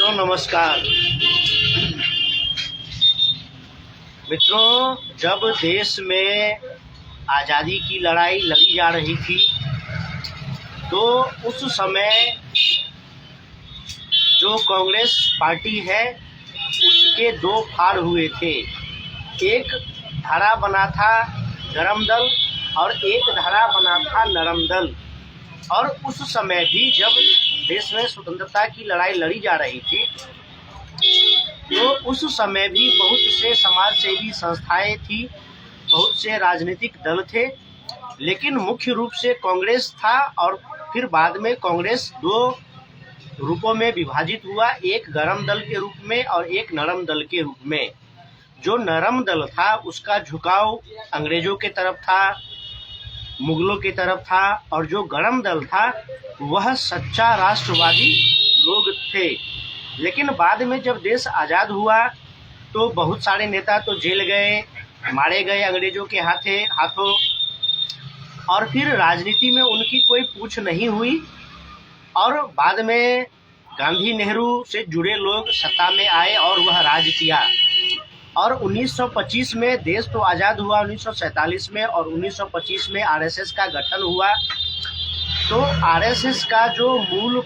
मित्रों नमस्कार। मित्रों, जब देश में आज़ादी की लड़ाई लड़ी जा रही थी तो उस समय जो कांग्रेस पार्टी है उसके दो फाड़ हुए थे। एक धारा बना था गरम दल और एक धारा बना था नरम दल। और उस समय भी जब देश में स्वतंत्रता की लड़ाई लड़ी जा रही थी तो उस समय भी बहुत से समाज सेवी संस्थाएं थी, बहुत से राजनीतिक दल थे, लेकिन मुख्य रूप से कांग्रेस था। और फिर बाद में कांग्रेस दो रूपों में विभाजित हुआ, एक गरम दल के रूप में और एक नरम दल के रूप में। जो नरम दल था उसका झुकाव अंग्रेजों के तरफ था, मुगलों की तरफ था, और जो गरम दल था वह सच्चा राष्ट्रवादी लोग थे। लेकिन बाद में जब देश आज़ाद हुआ तो बहुत सारे नेता तो जेल गए, मारे गए अंग्रेजों के हाथों, और फिर राजनीति में उनकी कोई पूछ नहीं हुई। और बाद में गांधी नेहरू से जुड़े लोग सत्ता में आए और वह राज किया। और 1925 में देश तो आज़ाद हुआ 1947 में, और 1925 में आरएसएस का गठन हुआ। तो आरएसएस का जो मूल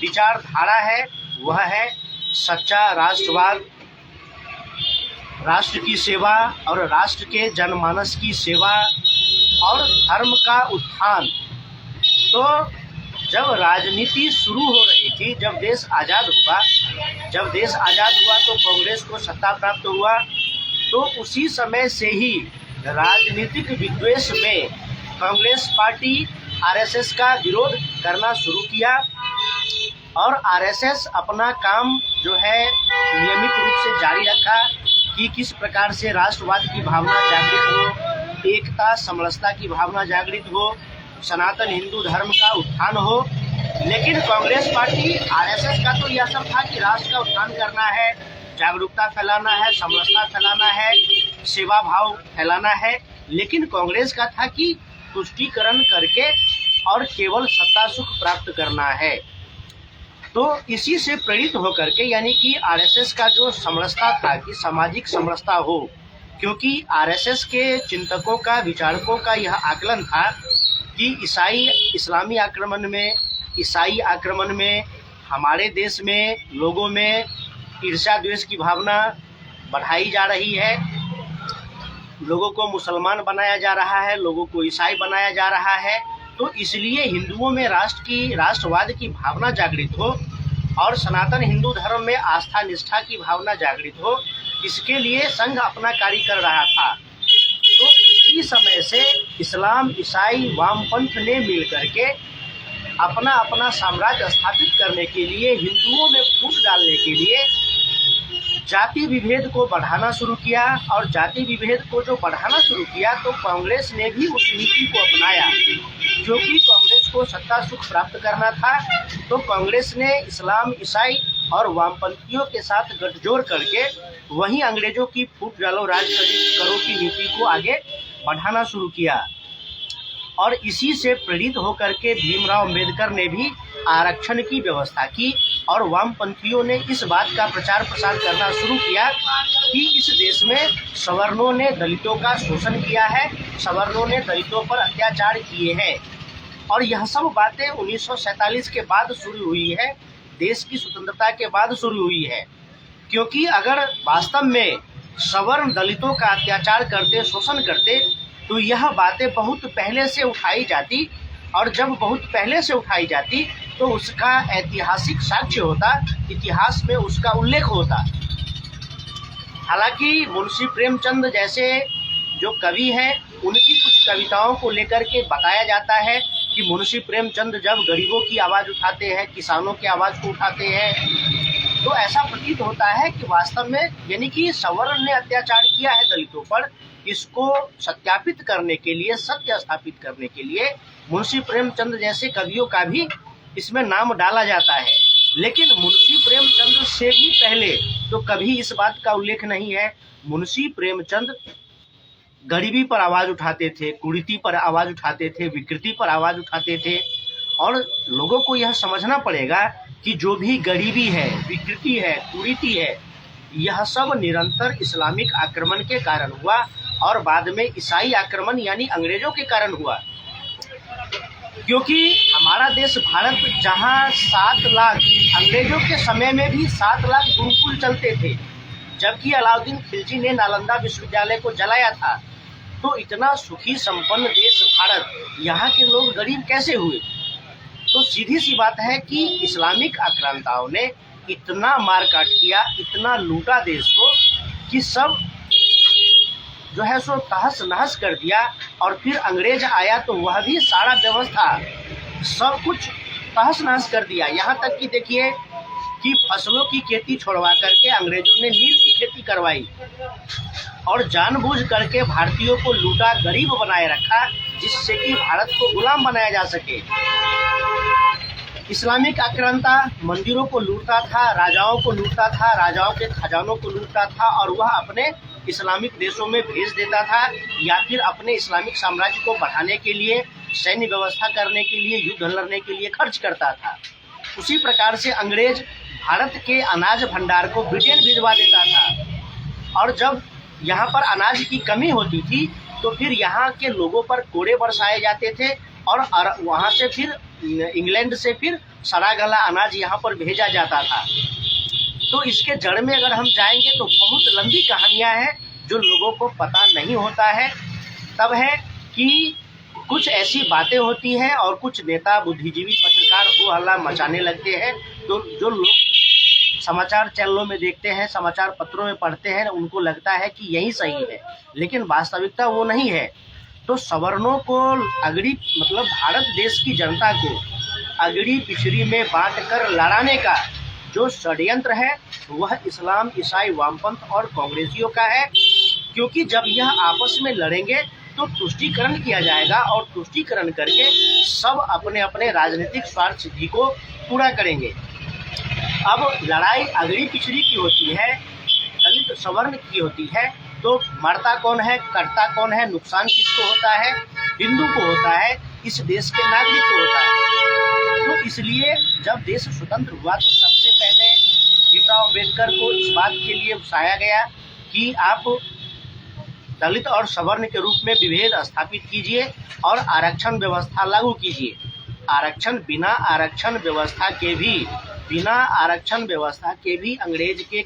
विचारधारा है वह है सच्चा राष्ट्रवाद, राष्ट्र की सेवा और राष्ट्र के जनमानस की सेवा और धर्म का उत्थान। तो जब राजनीति शुरू हो रही थी, जब देश आज़ाद हुआ तो कांग्रेस को सत्ता प्राप्त हुआ। तो उसी समय से ही राजनीतिक विद्वेष में कांग्रेस पार्टी आरएसएस का विरोध करना शुरू किया। और आरएसएस अपना काम जो है नियमित रूप से जारी रखा कि किस प्रकार से राष्ट्रवाद की भावना जागृत हो, एकता समरसता की भावना जागृत हो, सनातन हिंदू धर्म का उत्थान हो। लेकिन कांग्रेस पार्टी आरएसएस का तो यह सब था कि राष्ट्र का उत्थान करना है, जागरूकता फैलाना है, समरसता फैलाना है, सेवा भाव फैलाना है। लेकिन कांग्रेस का था कि तुष्टीकरण करके और केवल सत्ता सुख प्राप्त करना है। तो इसी से प्रेरित होकर के, यानी कि आरएसएस का जो समरसता था कि सामाजिक समरसता हो, क्योंकि आरएसएस के चिंतकों का, विचारकों का यह आकलन था कि इस्लामी आक्रमण में हमारे देश में लोगों में ईर्ष्या द्वेष की भावना बढ़ाई जा रही है, लोगों को मुसलमान बनाया जा रहा है, लोगों को ईसाई बनाया जा रहा है। तो इसलिए हिंदुओं में राष्ट्रवाद की भावना जागृत हो और सनातन हिंदू धर्म में आस्था निष्ठा की भावना जागृत हो, इसके लिए संघ अपना कार्य कर रहा था। तो उसी समय से इस्लाम, ईसाई, वामपंथ ने मिल करके अपना अपना साम्राज्य स्थापित करने के लिए, हिंदुओं में फूट डालने के लिए जाति विभेद को बढ़ाना शुरू किया। और जाति विभेद को जो बढ़ाना शुरू किया तो कांग्रेस ने भी उस नीति को अपनाया, क्योंकि कांग्रेस को सत्ता सुख प्राप्त करना था। तो कांग्रेस ने इस्लाम, ईसाई और वामपंथियों के साथ गठजोड़ करके वहीं अंग्रेजों की फूट डालो राज करो की नीति को आगे बढ़ाना शुरू किया। और इसी से प्रेरित होकर के भीमराव अंबेडकर ने भी आरक्षण की व्यवस्था की और वामपंथियों ने इस बात का प्रचार प्रसार करना शुरू किया कि इस देश में सवर्णों ने दलितों का शोषण किया है, सवर्णों ने दलितों पर अत्याचार किए हैं। और यह सब बातें 1947 के बाद शुरू हुई है, देश की स्वतंत्रता के बाद शुरू हुई है। क्योंकि अगर वास्तव में सवर्ण दलितों का अत्याचार करते, शोषण करते, तो यह बातें बहुत पहले से उठाई जाती, और जब बहुत पहले से उठाई जाती तो उसका ऐतिहासिक साक्ष्य होता, इतिहास में उसका उल्लेख होता। हालांकि मुंशी प्रेमचंद जैसे जो कवि हैं उनकी कुछ कविताओं को लेकर के बताया जाता है कि मुंशी प्रेमचंद जब गरीबों की आवाज़ उठाते हैं, किसानों की आवाज़ को उठाते हैं, तो ऐसा प्रतीत होता है कि वास्तव में यानी कि सवर्ण ने अत्याचार किया है दलितों पर। इसको सत्यापित करने के लिए, सत्य स्थापित करने के लिए मुंशी प्रेमचंद जैसे कवियों का भी इसमें नाम डाला जाता है। लेकिन मुंशी प्रेमचंद से भी पहले तो कभी इस बात का उल्लेख नहीं है। मुंशी प्रेमचंद गरीबी पर आवाज़ उठाते थे, कुरीति पर आवाज़ उठाते थे, विकृति पर आवाज़ उठाते थे। और लोगों को यह समझना पड़ेगा कि जो भी गरीबी है, विकृति है, कुरीति है, यह सब निरंतर इस्लामिक आक्रमण के कारण हुआ और बाद में ईसाई आक्रमण यानी अंग्रेजों के कारण हुआ। क्योंकि हमारा देश भारत जहां 7 लाख, अंग्रेजों के समय में भी 7 लाख गुरुकुल चलते थे, जबकि अलाउद्दीन खिलजी ने नालंदा विश्वविद्यालय को जलाया था, तो इतना सुखी संपन्न देश भारत, यहाँ के लोग गरीब कैसे हुए? तो सीधी सी बात है कि इस्लामिक आक्रांताओं ने इतना मारकाट किया, इतना लूटा देश को कि सब जो है सो तहस नहस कर दिया। और फिर अंग्रेज आया तो वह भी सारा व्यवस्था सब कुछ तहस नहस कर दिया। यहाँ तक कि देखिए कि फसलों की खेती छोड़वा करके अंग्रेजों ने नील की खेती करवाई और जानबूझ करके भारतीयों को लूटा, गरीब बनाए रखा, जिससे कि भारत को गुलाम बनाया जा सके। इस्लामिक आक्रांता मंदिरों को लूटता था, राजाओं को लूटता था, राजाओं के खजानों को लूटता था और वह अपने इस्लामिक देशों में भेज देता था, या फिर अपने इस्लामिक साम्राज्य को बढ़ाने के लिए, सैन्य व्यवस्था करने के लिए, युद्ध लड़ने के लिए खर्च करता था। उसी प्रकार से अंग्रेज भारत के अनाज भंडार को ब्रिटेन भिजवा देता था, और जब यहाँ पर अनाज की कमी होती थी तो फिर यहाँ के लोगों पर कोड़े बरसाए जाते थे और वहाँ से फिर इंग्लैंड से फिर सड़ा गला अनाज यहाँ पर भेजा जाता था। तो इसके जड़ में अगर हम जाएंगे तो बहुत लंबी कहानियाँ हैं जो लोगों को पता नहीं होता है। तब है कि कुछ ऐसी बातें होती हैं और कुछ नेता, बुद्धिजीवी, पत्रकार हो हल्ला मचाने लगते हैं, तो जो लोग समाचार चैनलों में देखते हैं, समाचार पत्रों में पढ़ते हैं, उनको लगता है कि यही सही है, लेकिन वास्तविकता वो नहीं है। तो सवर्णों को अगड़ी, मतलब भारत देश की जनता को अगड़ी पिछड़ी में बांट कर लड़ाने का जो षड्यंत्र है वह इस्लाम, ईसाई, वामपंथ और कांग्रेसियों का है। क्योंकि जब यह आपस में लड़ेंगे तो तुष्टीकरण किया जाएगा और तुष्टीकरण करके सब अपने अपने राजनीतिक स्वार्थ सिद्धि को पूरा करेंगे। अब लड़ाई अगड़ी पिछड़ी की होती है, दलित सवर्ण की होती है, तो मरता कौन है, कटता कौन है, नुकसान किसको होता है? हिंदू को होता है, इस देश के नागरिक को होता है। तो इसलिए जब देश स्वतंत्र हुआ तो सबसे पहले भीमराव अम्बेडकर को इस बात के लिए उकसाया गया कि आप दलित और सवर्ण के रूप में विभेद स्थापित कीजिए और आरक्षण व्यवस्था लागू कीजिए। बिना आरक्षण व्यवस्था के भी अंग्रेज के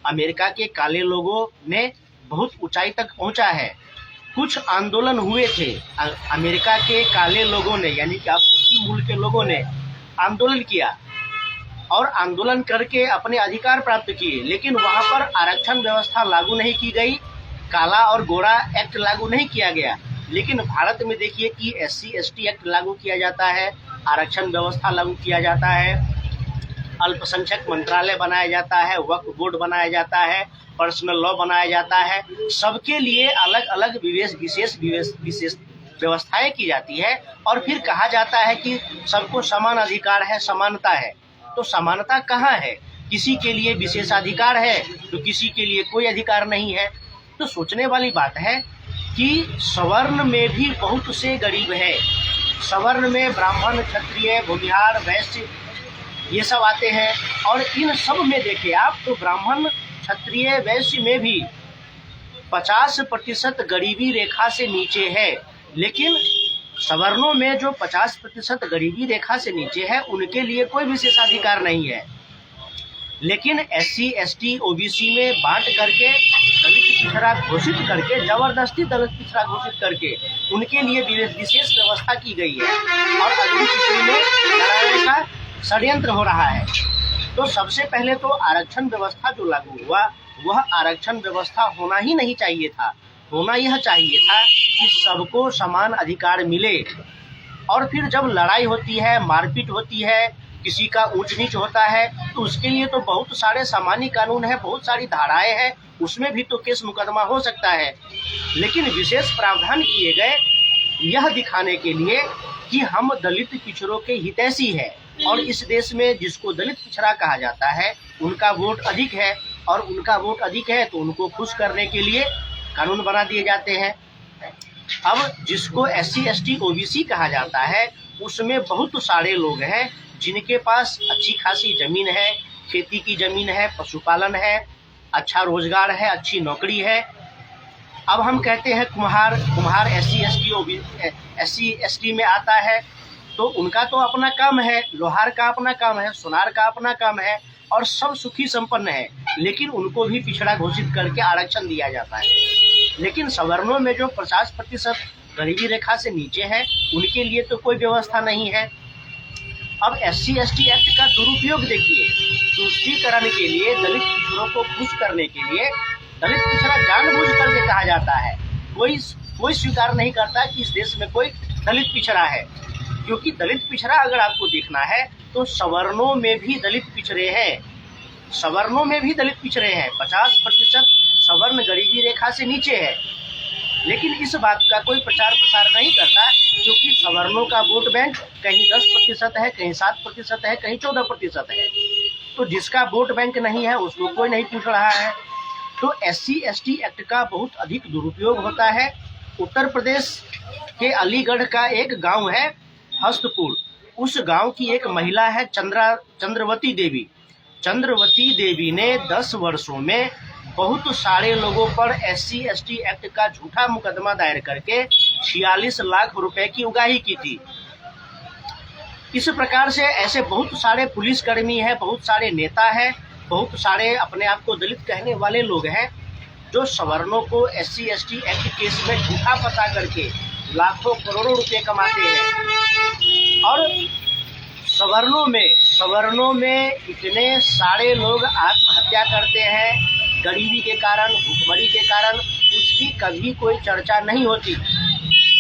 अमेरिका के काले लोगों ने बहुत ऊंचाई तक पहुंचा है। कुछ आंदोलन हुए थे अमेरिका के काले लोगों ने, यानी कि अफ्रीकी मूल के लोगों ने आंदोलन किया और आंदोलन करके अपने अधिकार प्राप्त किए, लेकिन वहां पर आरक्षण व्यवस्था लागू नहीं की गई, काला और गोरा एक्ट लागू नहीं किया गया। लेकिन भारत में देखिए कि SC ST एक्ट लागू किया जाता है, आरक्षण व्यवस्था लागू किया जाता है, अल्पसंख्यक मंत्रालय बनाया जाता है, वक्फ बोर्ड बनाया जाता है, पर्सनल लॉ बनाया जाता है। सबके लिए अलग अलग विशेष व्यवस्थाएं की जाती है और फिर कहा जाता है कि सबको समान अधिकार है, समानता है। तो समानता कहाँ है? किसी के लिए विशेषाधिकार है तो किसी के लिए कोई अधिकार नहीं है। तो सोचने वाली बात है कि सवर्ण में भी बहुत से गरीब है। सवर्ण में ब्राह्मण, क्षत्रिय, भूमिहार, वैश्य ये सब आते हैं, और इन सब में देखिए आप तो ब्राह्मण, क्षत्रिय, वैश्य में भी 50% गरीबी रेखा से नीचे है। लेकिन सवर्णों में जो 50% गरीबी रेखा से नीचे है उनके लिए कोई विशेषाधिकार नहीं है। लेकिन SC ST OBC में बांट करके, दलित पिछड़ा घोषित करके, जबरदस्ती दलित पिछड़ा घोषित करके उनके लिए विशेष व्यवस्था की गई है और अगली पिछड़ी में लड़ाई का षड्यंत्र हो रहा है। तो सबसे पहले तो आरक्षण व्यवस्था जो लागू हुआ वह आरक्षण व्यवस्था होना ही नहीं चाहिए था। होना यह चाहिए था कि सबको समान अधिकार मिले। और फिर जब लड़ाई होती है, मारपीट होती है, किसी का ऊंच नीच होता है, तो उसके लिए तो बहुत सारे सामान्य कानून हैं, बहुत सारी धाराएं हैं, उसमें भी तो केस मुकदमा हो सकता है। लेकिन विशेष प्रावधान किए गए यह दिखाने के लिए कि हम दलित पिछड़ों के हितैषी हैं और इस देश में जिसको दलित पिछड़ा कहा जाता है उनका वोट अधिक है, और उनका वोट अधिक है तो उनको खुश करने के लिए कानून बना दिए जाते हैं। अब जिसको SC ST OBC कहा जाता है उसमें बहुत सारे लोग हैं जिनके पास अच्छी खासी ज़मीन है, खेती की ज़मीन है, पशुपालन है, अच्छा रोज़गार है, अच्छी नौकरी है। अब हम कहते हैं कुम्हार SC ST में आता है, तो उनका तो अपना काम है, लोहार का अपना काम है, सुनार का अपना काम है और सब सुखी संपन्न है, लेकिन उनको भी पिछड़ा घोषित करके आरक्षण दिया जाता है। लेकिन सवर्णों में जो 50% गरीबी रेखा से नीचे है, उनके लिए तो कोई व्यवस्था नहीं है। अब SC ST एक्ट का दुरुपयोग देखिए, तुष्टीकरण के लिए, दलित पिछड़ों को खुश करने के लिए दलित पिछड़ा जानबूझ करके कहा जाता है। कोई स्वीकार नहीं करता कि इस देश में कोई दलित पिछड़ा है, क्योंकि दलित पिछड़ा अगर आपको देखना है तो सवर्णों में भी दलित पिछड़े हैं, सवर्णों में भी दलित पिछड़े हैं। 50% सवर्ण गरीबी रेखा से नीचे है, लेकिन इस बात का कोई प्रचार प्रसार नहीं करता, क्योंकि सवर्णों का वोट बैंक कहीं 10% है, कहीं 7% है, कहीं 14% है। तो जिसका वोट बैंक नहीं है उसको कोई नहीं पूछ रहा है। तो SC ST एक्ट का बहुत अधिक दुरुपयोग होता है। उत्तर प्रदेश के अलीगढ़ का एक गांव है हस्तपुर, उस गांव की एक महिला है चंद्रवती देवी। चंद्रवती देवी ने 10 वर्षों में बहुत सारे लोगों पर SC ST एक्ट का झूठा मुकदमा दायर करके 46 लाख रुपए की उगाही की थी। इस प्रकार से ऐसे बहुत सारे पुलिसकर्मी हैं, बहुत सारे नेता हैं, बहुत सारे अपने आप को दलित कहने वाले लोग हैं, जो सवर्णों को SC ST एक्ट केस में झूठा फंसा करके लाखों करोड़ों रुपए कमाते हैं। और सवर्णों में इतने सारे लोग आत्महत्या करते हैं गरीबी के कारण, भूखमरी के कारण, उसकी कभी कोई चर्चा नहीं होती।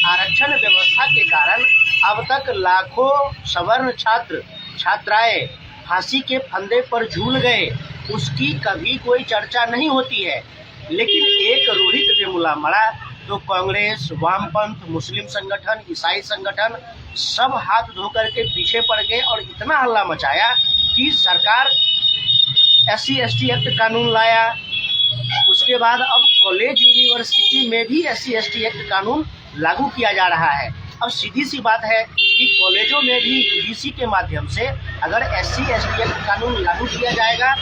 आरक्षण व्यवस्था के कारण अब तक लाखों सवर्ण छात्राएं फांसी के फंदे पर झूल गए, उसकी कभी कोई चर्चा नहीं होती है। लेकिन एक रोहित वेमुला मरा तो कांग्रेस, वामपंथ, मुस्लिम संगठन, ईसाई संगठन सब हाथ धोकर के पीछे पड़ गए और इतना हल्ला मचाया कि सरकार SC ST एक्ट कानून लाया। उसके बाद अब कॉलेज यूनिवर्सिटी में भी SC ST एक्ट कानून लागू किया जा रहा है। अब सीधी सी बात है कि कॉलेजों में भी UGC के माध्यम से अगर SC ST एक्ट कानून लागू किया जाएगा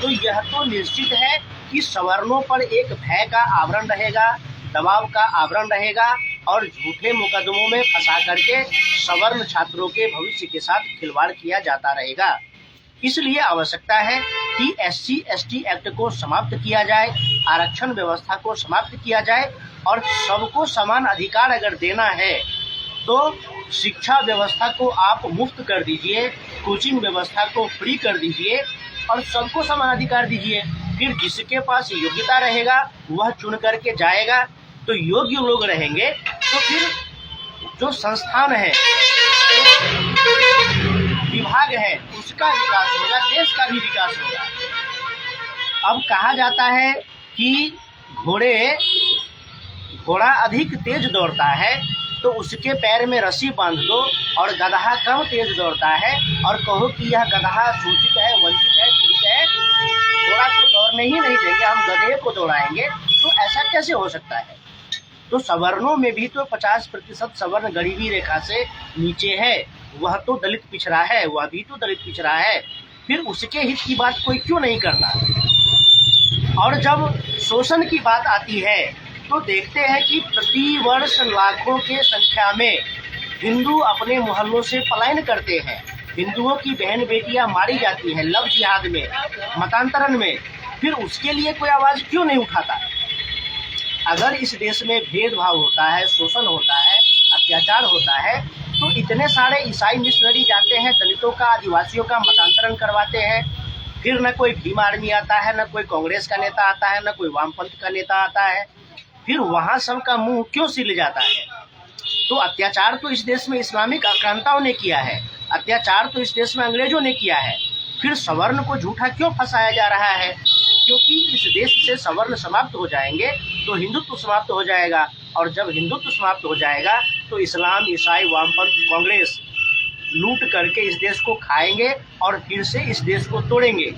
तो यह तो निश्चित है कि सवर्णों पर एक भय का आवरण रहेगा, दबाव का आवरण रहेगा और झूठे मुकदमों में फंसा करके सवर्ण छात्रों के भविष्य के साथ खिलवाड़ किया जाता रहेगा। इसलिए आवश्यकता है कि SC ST एक्ट को समाप्त किया जाए, आरक्षण व्यवस्था को समाप्त किया जाए और सबको समान अधिकार अगर देना है तो शिक्षा व्यवस्था को आप मुफ्त कर दीजिए, कोचिंग व्यवस्था को फ्री कर दीजिए और सबको समान अधिकार दीजिए। फिर जिसके पास योग्यता रहेगा वह चुन करके जाएगा, तो योग्य लोग रहेंगे तो फिर जो संस्थान है, विभाग है, उसका विकास होगा, देश का भी विकास होगा। अब कहा जाता है कि घोड़ा अधिक तेज दौड़ता है तो उसके पैर में रस्सी बांध दो, और गधा कम तेज दौड़ता है और कहो कि यह गधा सूचित है, वंचित है, पीड़ित है, घोड़ा को दौड़ने ही नहीं देंगे, हम गधे को दौड़ाएंगे, तो ऐसा कैसे हो सकता है। तो सवर्णों में भी तो 50% सवर्ण गरीबी रेखा से नीचे है, वह तो दलित पिछड़ा है, वह भी तो दलित पिछड़ा है, फिर उसके हित की बात कोई क्यों नहीं करता। और जब शोषण की बात आती है तो देखते हैं कि प्रति वर्ष लाखों के संख्या में हिंदू अपने मोहल्लों से पलायन करते हैं, हिंदुओं की बहन बेटियां मारी जाती हैं लव जिहाद में, मतांतरण में, फिर उसके लिए कोई आवाज़ क्यों नहीं उठाता। अगर इस देश में भेदभाव होता है, शोषण होता है, अत्याचार होता है, तो इतने सारे ईसाई मिशनरी जाते हैं, दलितों का, आदिवासियों का मतांतरण करवाते हैं, फिर न कोई भीम आर्मी आता है, न कोई कांग्रेस का नेता आता है, न कोई वामपंथ का नेता आता है, फिर वहाँ सबका मुंह क्यों सिल जाता है। तो अत्याचार तो इस देश में इस्लामिक आक्रांताओं ने किया है, अत्याचार तो इस देश में अंग्रेजों ने किया है, फिर सवर्ण को झूठा क्यों फंसाया जा रहा है। क्योंकि इस देश से सवर्ण समाप्त हो जाएंगे तो हिंदुत्व समाप्त हो जाएगा, और जब हिंदुत्व समाप्त हो जाएगा तो इस्लाम, ईसाई, वामपंथ, कांग्रेस लूट करके इस देश को खाएंगे और फिर से इस देश को तोड़ेंगे।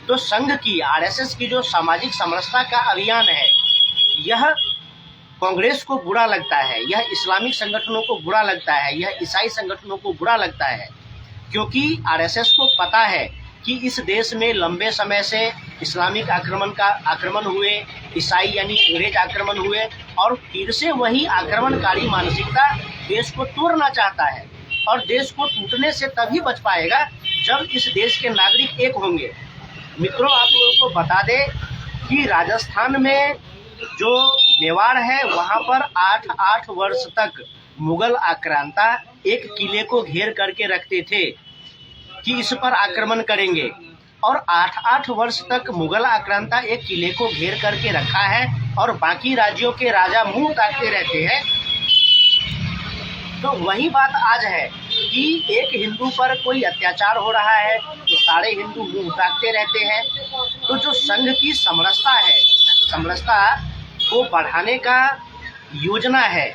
तो संघ की, RSS की जो सामाजिक समरसता का अभियान है, यह कांग्रेस को बुरा लगता है, यह इस्लामिक संगठनों को बुरा लगता है, यह ईसाई संगठनों को बुरा लगता है। क्योंकि आरएसएस को पता है कि इस देश में लंबे समय से इस्लामिक आक्रमण हुए, ईसाई यानी अंग्रेज आक्रमण हुए, और फिर से वही आक्रमणकारी मानसिकता देश को तोड़ना चाहता है। और देश को टूटने से तभी बच पाएगा जब इस देश के नागरिक एक होंगे। मित्रों, आप लोगों को बता दें कि राजस्थान में जो मेवाड़ है वहाँ पर 8 वर्ष तक मुगल आक्रांता एक किले को घेर करके रखते थे कि इस पर आक्रमण करेंगे, और 8 वर्ष तक मुगल आक्रांता एक किले को घेर करके रखा है और बाकी राज्यों के राजा मुंह ताकते रहते हैं। तो वही बात आज है कि एक हिंदू पर कोई अत्याचार हो रहा है तो सारे हिंदू मुंह ताकते रहते हैं। तो जो संघ की समरसता है, समरसता को बढ़ाने का योजना है,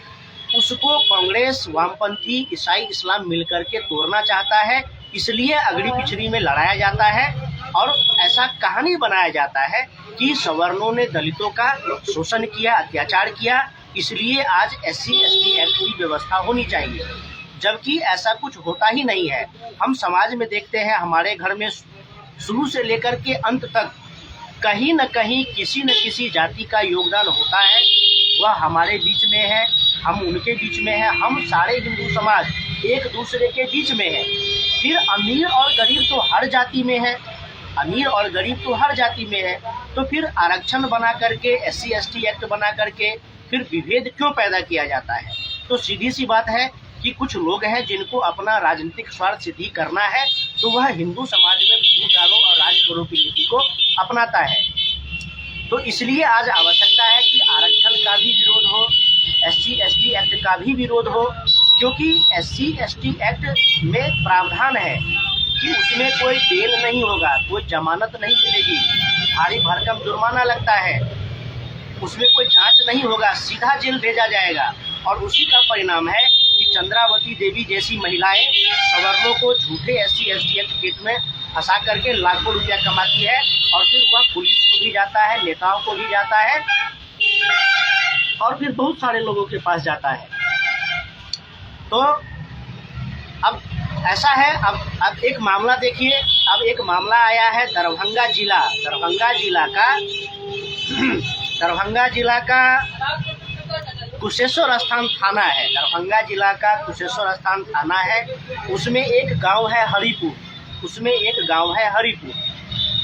उसको कांग्रेस, वामपंथी, ईसाई, इस्लाम मिलकर के तोड़ना चाहता है। इसलिए अगड़ी पिछड़ी में लड़ाया जाता है और ऐसा कहानी बनाया जाता है कि सवर्णों ने दलितों का शोषण किया, अत्याचार किया, इसलिए आज SC/ST एक्ट की व्यवस्था होनी चाहिए, जबकि ऐसा कुछ होता ही नहीं है। हम समाज में देखते हैं, हमारे घर में शुरू से लेकर के अंत तक कहीं न कहीं किसी न किसी जाति का योगदान होता है। वह हमारे बीच में है, हम उनके बीच में है, हम सारे हिंदू समाज एक दूसरे के बीच में है। फिर अमीर और गरीब तो हर जाति में है, अमीर और गरीब तो हर जाति में है। तो फिर आरक्षण बना करके, SC/ST एक्ट बना करके फिर विभेद क्यों पैदा किया जाता है? तो सीधी सी बात है कि कुछ लोग हैं जिनको अपना राजनीतिक स्वार्थ सिद्धि करना है, तो वह हिंदू समाज में फूट डालो और राज करो की नीति को अपनाता है। तो इसलिए आज आवश्यकता है कि आरक्षण का भी विरोध हो, SC/ST एक्ट का भी विरोध हो, क्योंकि SC/ST एक्ट में प्रावधान है कि उसमें कोई बेल नहीं होगा, कोई जमानत नहीं मिलेगी, भारी भरकम जुर्माना लगता है, उसमें कोई जांच नहीं होगा, सीधा जेल भेजा जाएगा। और उसी का परिणाम है कि चंद्रावती देवी जैसी महिलाएं सवर्णों को झूठे SC/ST एक्ट केस में फंसा करके लाखों रुपया कमाती है, और फिर वह पुलिस को भी जाता है, नेताओं को भी जाता है, और फिर बहुत सारे लोगों के पास जाता है। तो अब ऐसा है, अब एक मामला देखिए, अब एक मामला आया है दरभंगा जिला का कुशेश्वर स्थान थाना है। दरभंगा जिला का कुशेश्वर स्थान थाना है। उसमें एक गांव है हरिपुर,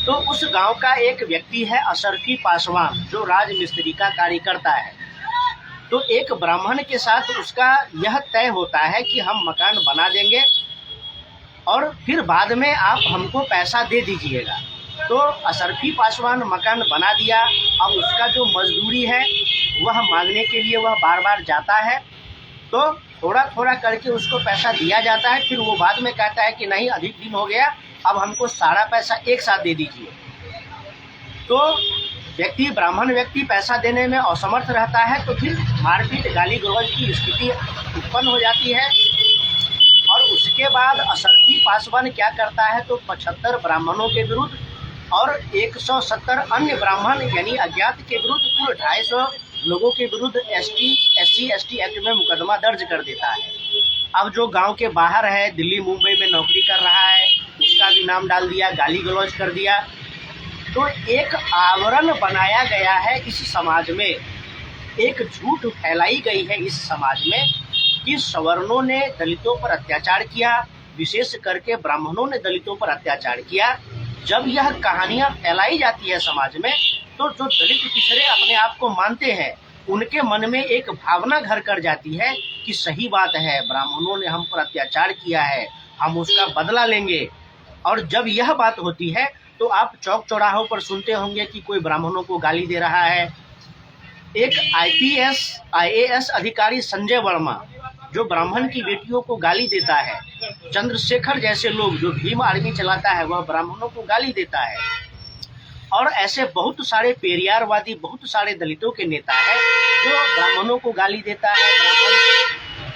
तो उस गांव का एक व्यक्ति है अशरफी पासवान, जो राजमिस्त्री का कार्य करता है। तो एक ब्राह्मण के साथ उसका यह तय होता है कि हम मकान बना देंगे और फिर बाद में आप हमको पैसा दे दीजिएगा। तो अशरफी पासवान मकान बना दिया। अब उसका जो मजदूरी है वह मांगने के लिए वह बार बार जाता है, तो थोड़ा थोड़ा करके उसको पैसा दिया जाता है। फिर वो बाद में कहता है कि नहीं, अधिक दिन हो गया, अब हमको सारा पैसा एक साथ दे दीजिए। तो ब्राह्मण व्यक्ति पैसा देने में असमर्थ रहता है, तो फिर मारपीट, गाली गलौज की स्थिति उत्पन्न हो जाती है। और उसके बाद अशरफी पासवान क्या करता है, तो 75 ब्राह्मणों के विरुद्ध और 170 अन्य ब्राह्मण यानी अज्ञात के विरुद्ध कुल 250 लोगों के विरुद्ध SC/ST एक्ट में मुकदमा दर्ज कर देता है। अब जो गांव के बाहर है, दिल्ली मुंबई में नौकरी कर रहा है, उसका भी नाम डाल दिया, गाली गलौज कर दिया। तो एक आवरण बनाया गया है इस समाज में, एक झूठ फैलाई गई है इस समाज में कि सवर्णों ने दलितों पर अत्याचार किया, विशेष करके ब्राह्मणों ने दलितों पर अत्याचार किया। जब यह कहानियां फैलाई जाती है समाज में, तो जो दलित पिछड़े अपने आप को मानते हैं, उनके मन में एक भावना घर कर जाती है कि सही बात है, ब्राह्मणों ने हम पर अत्याचार किया है, हम उसका बदला लेंगे। और जब यह बात होती है तो आप चौक चौराहों पर सुनते होंगे कि कोई ब्राह्मणों को गाली दे रहा है। एक IAS अधिकारी संजय वर्मा जो ब्राह्मण की बेटियों को गाली देता है, चंद्रशेखर जैसे लोग जो भीम आर्मी चलाता है वह ब्राह्मणों को गाली देता है, और ऐसे बहुत सारे पेरियारवादी, बहुत सारे दलितों के नेता हैं जो ब्राह्मणों को गाली देता है, ब्राह्मण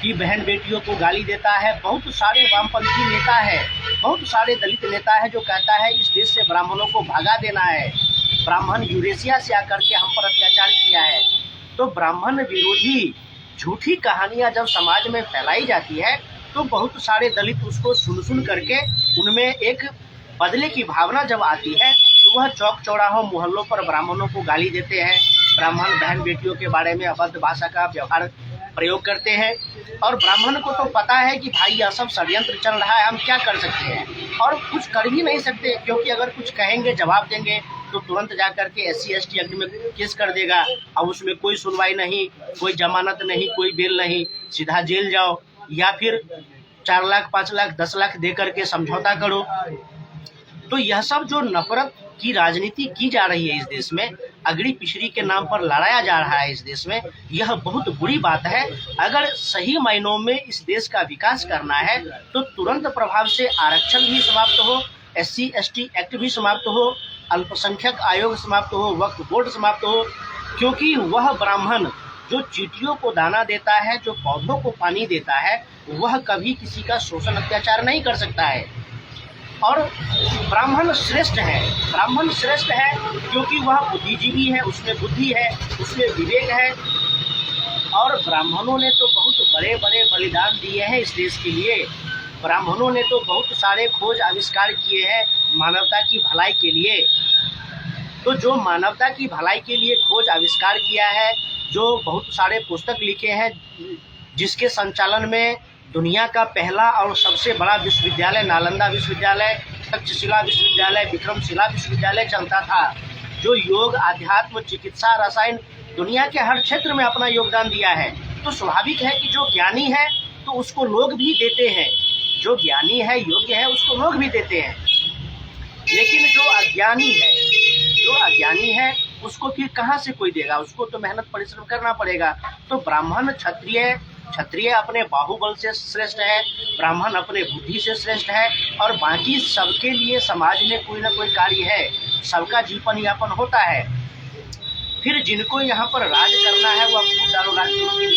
की बहन बेटियों को गाली देता है। बहुत सारे वामपंथी नेता है, बहुत सारे दलित नेता है जो कहता है इस देश से ब्राह्मणों को भगा देना है, ब्राह्मण यूरेशिया से आकर के हम पर अत्याचार किया है। तो ब्राह्मण विरोधी झूठी कहानियां जब समाज में फैलाई जाती है तो तो बहुत सारे दलित उसको सुन करके उनमें एक बदले की भावना जब आती है तो वह चौक चौराहों मोहल्लों पर ब्राह्मणों को गाली देते हैं, ब्राह्मण बहन बेटियों के बारे में अभद्र भाषा का व्यवहार प्रयोग करते हैं। और ब्राह्मण को तो पता है कि भाई यह सब षड्यंत्र चल रहा है, हम क्या कर सकते हैं, और कुछ कर ही नहीं सकते, क्योंकि अगर कुछ कहेंगे जवाब देंगे तो तुरंत जा करके SC/ST एक्ट में केस कर देगा और उसमें कोई सुनवाई नहीं, कोई जमानत नहीं, कोई बेल नहीं, सीधा जेल जाओ या फिर 4 लाख 5 लाख 10 लाख दे करके समझौता करो। तो यह सब जो नफरत की राजनीति की जा रही है इस देश में, अगड़ी पिछड़ी के नाम पर लड़ाया जा रहा है इस देश में, यह बहुत बुरी बात है। अगर सही मायनों में इस देश का विकास करना है तो तुरंत प्रभाव से आरक्षण भी समाप्त हो, SC/ST एक्ट भी समाप्त हो, अल्पसंख्यक आयोग समाप्त हो, वक्फ बोर्ड समाप्त हो, क्योंकि वह ब्राह्मण जो चींटियों को दाना देता है, जो पौधों को पानी देता है, वह कभी किसी का शोषण अत्याचार नहीं कर सकता है। और ब्राह्मण श्रेष्ठ है, ब्राह्मण श्रेष्ठ है क्योंकि वह बुद्धिजीवी है, उसमें बुद्धि है, उसमें विवेक है। और ब्राह्मणों ने तो बहुत बड़े बड़े बलिदान दिए हैं इस देश के लिए, ब्राह्मणों ने तो बहुत सारे खोज आविष्कार किए हैं मानवता की भलाई के लिए। तो जो मानवता की भलाई के लिए खोज आविष्कार किया है, जो बहुत सारे पुस्तक लिखे हैं, जिसके संचालन में दुनिया का पहला और सबसे बड़ा विश्वविद्यालय नालंदा विश्वविद्यालय, तक्षशिला विश्वविद्यालय, विक्रमशिला विश्वविद्यालय चलता था, जो योग, आध्यात्म, चिकित्सा, रसायन, दुनिया के हर क्षेत्र में अपना योगदान दिया है। तो स्वाभाविक है कि जो ज्ञानी है तो उसको लोग भी देते हैं, जो ज्ञानी है, योग्य है, उसको लोग भी देते हैं। लेकिन जो अज्ञानी है उसको फिर कहाँ से कोई देगा, उसको तो मेहनत परिश्रम करना पड़ेगा। तो ब्राह्मण क्षत्रिय अपने बाहुबल से श्रेष्ठ है, ब्राह्मण अपने बुद्धि से श्रेष्ठ है, और बाकी सबके लिए समाज में कोई ना कोई कार्य है, सबका जीवन यापन होता है। फिर जिनको यहाँ पर राज करना है वो अब डालो राजनीति के लिए